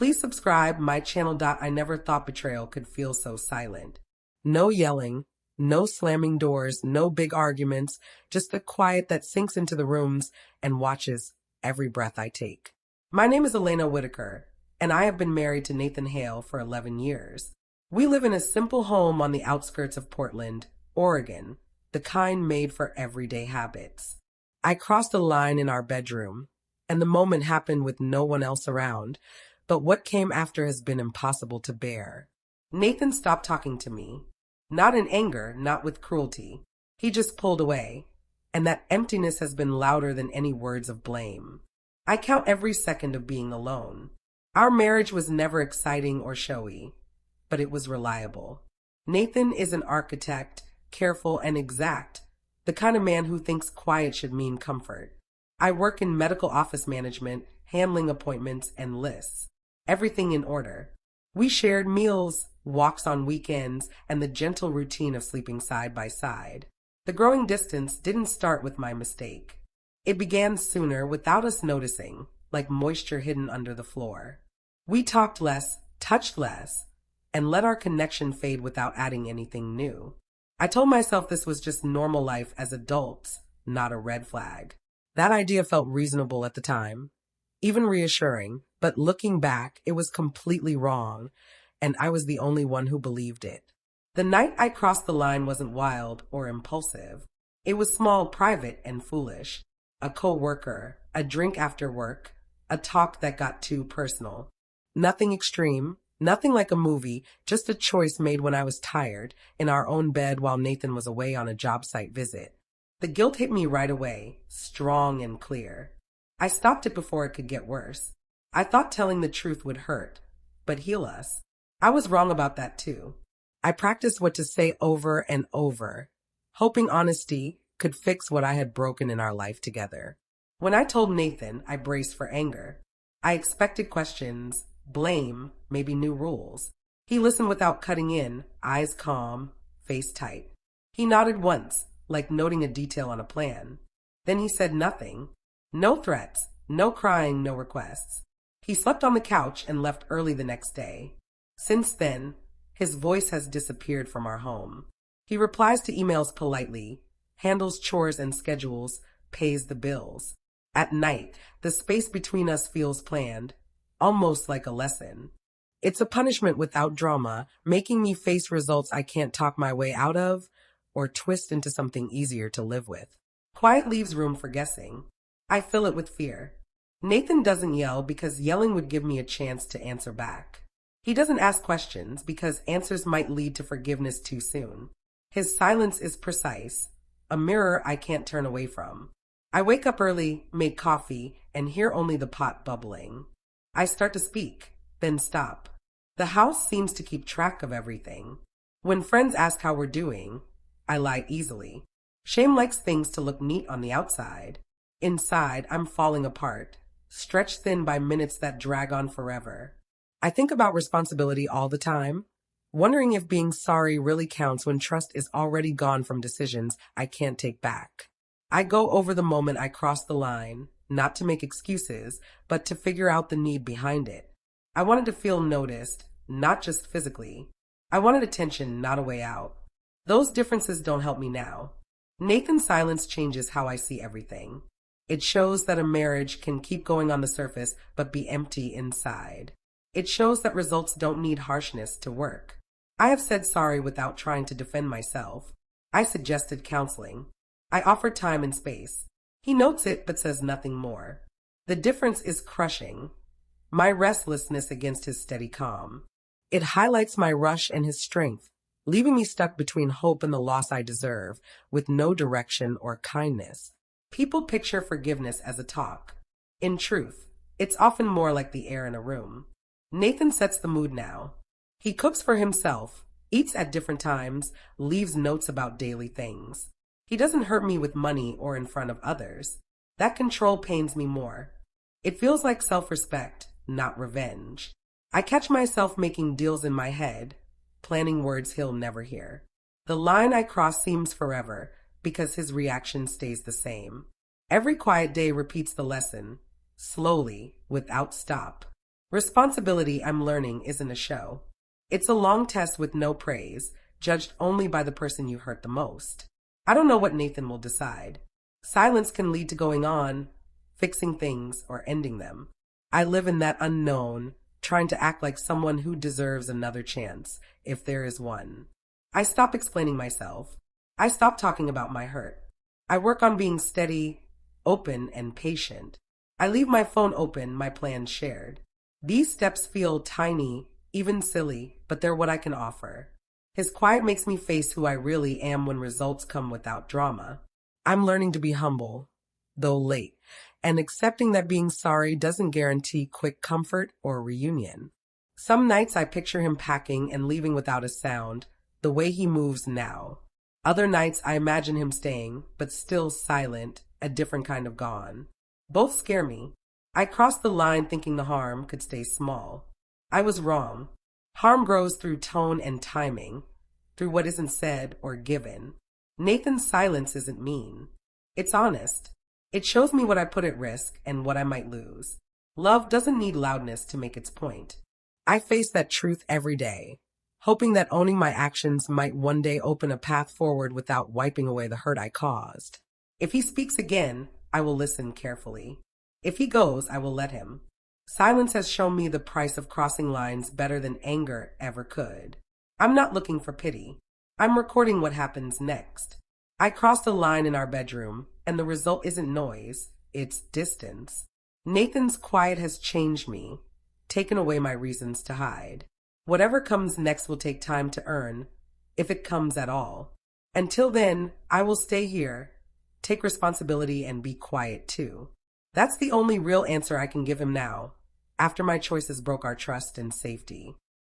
Please subscribe my channel. I never thought betrayal could feel so silent. No yelling, no slamming doors, no big arguments, just the quiet that sinks into the rooms and watches every breath I take. My name is Elena Whitaker, and I have been married to Nathan Hale for 11 years. We live in a simple home on the outskirts of Portland, Oregon, the kind made for everyday habits. I crossed a line in our bedroom, and the moment happened with no one else around, but what came after has been impossible to bear. Nathan stopped talking to me. Not in anger, not with cruelty. He just pulled away, and that emptiness has been louder than any words of blame. I count every second of being alone. Our marriage was never exciting or showy, but it was reliable. Nathan is an architect, careful and exact, the kind of man who thinks quiet should mean comfort. I work in medical office management, handling appointments and lists. Everything in order. We shared meals, walks on weekends, and the gentle routine of sleeping side by side. The growing distance didn't start with my mistake. It began sooner without us noticing, like moisture hidden under the floor. We talked less, touched less, and let our connection fade without adding anything new. I told myself this was just normal life as adults, not a red flag. That idea felt reasonable at the time, even reassuring, but looking back, it was completely wrong, and I was the only one who believed it. The night I crossed the line wasn't wild or impulsive. It was small, private, and foolish. A co-worker, a drink after work, a talk that got too personal. Nothing extreme, nothing like a movie, just a choice made when I was tired, in our own bed while Nathan was away on a job site visit. The guilt hit me right away, strong and clear. I stopped it before it could get worse. I thought telling the truth would hurt, but heal us. I was wrong about that too. I practiced what to say over and over, hoping honesty could fix what I had broken in our life together. When I told Nathan, I braced for anger. I expected questions, blame, maybe new rules. He listened without cutting in, eyes calm, face tight. He nodded once, like noting a detail on a plan. Then he said nothing. No threats, no crying, no requests. He slept on the couch and left early the next day. Since then, his voice has disappeared from our home. He replies to emails politely, handles chores and schedules, pays the bills. At night, the space between us feels planned, almost like a lesson. It's a punishment without drama, making me face results I can't talk my way out of or twist into something easier to live with. Quiet leaves room for guessing. I fill it with fear. Nathan doesn't yell because yelling would give me a chance to answer back. He doesn't ask questions because answers might lead to forgiveness too soon. His silence is precise, a mirror I can't turn away from. I wake up early, make coffee, and hear only the pot bubbling. I start to speak, then stop. The house seems to keep track of everything. When friends ask how we're doing, I lie easily. Shame likes things to look neat on the outside. Inside, I'm falling apart, stretched thin by minutes that drag on forever. I think about responsibility all the time, wondering if being sorry really counts when trust is already gone from decisions I can't take back. I go over the moment I crossed the line, not to make excuses, but to figure out the need behind it. I wanted to feel noticed, not just physically. I wanted attention, not a way out. Those differences don't help me now. Nathan's silence changes how I see everything. It shows that a marriage can keep going on the surface but be empty inside. It shows that results don't need harshness to work. I have said sorry without trying to defend myself. I suggested counseling. I offered time and space. He notes it but says nothing more. The difference is crushing. My restlessness against his steady calm. It highlights my rush and his strength, leaving me stuck between hope and the loss I deserve, with no direction or kindness. People picture forgiveness as a talk. In truth, it's often more like the air in a room. Nathan sets the mood now. He cooks for himself, eats at different times, leaves notes about daily things. He doesn't hurt me with money or in front of others. That control pains me more. It feels like self-respect, not revenge. I catch myself making deals in my head, planning words he'll never hear. The line I cross seems forever because his reaction stays the same. Every quiet day repeats the lesson, slowly, without stop. Responsibility, I'm learning, isn't a show. It's a long test with no praise, judged only by the person you hurt the most. I don't know what Nathan will decide. Silence can lead to going on, fixing things, or ending them. I live in that unknown, trying to act like someone who deserves another chance, if there is one. I stop explaining myself. I stop talking about my hurt. I work on being steady, open, and patient. I leave my phone open, my plans shared. These steps feel tiny, even silly, but they're what I can offer. His quiet makes me face who I really am when results come without drama. I'm learning to be humble, though late, and accepting that being sorry doesn't guarantee quick comfort or reunion. Some nights I picture him packing and leaving without a sound, the way he moves now. Other nights I imagine him staying, but still silent, a different kind of gone. Both scare me. I crossed the line thinking the harm could stay small. I was wrong. Harm grows through tone and timing, through what isn't said or given. Nathan's silence isn't mean. It's honest. It shows me what I put at risk and what I might lose. Love doesn't need loudness to make its point. I face that truth every day, hoping that owning my actions might one day open a path forward without wiping away the hurt I caused. If he speaks again, I will listen carefully. If he goes, I will let him. Silence has shown me the price of crossing lines better than anger ever could. I'm not looking for pity. I'm recording what happens next. I crossed a line in our bedroom, and the result isn't noise, it's distance. Nathan's quiet has changed me, taken away my reasons to hide. Whatever comes next will take time to earn, if it comes at all. Until then, I will stay here, take responsibility, and be quiet too. That's the only real answer I can give him now, after my choices broke our trust and safety.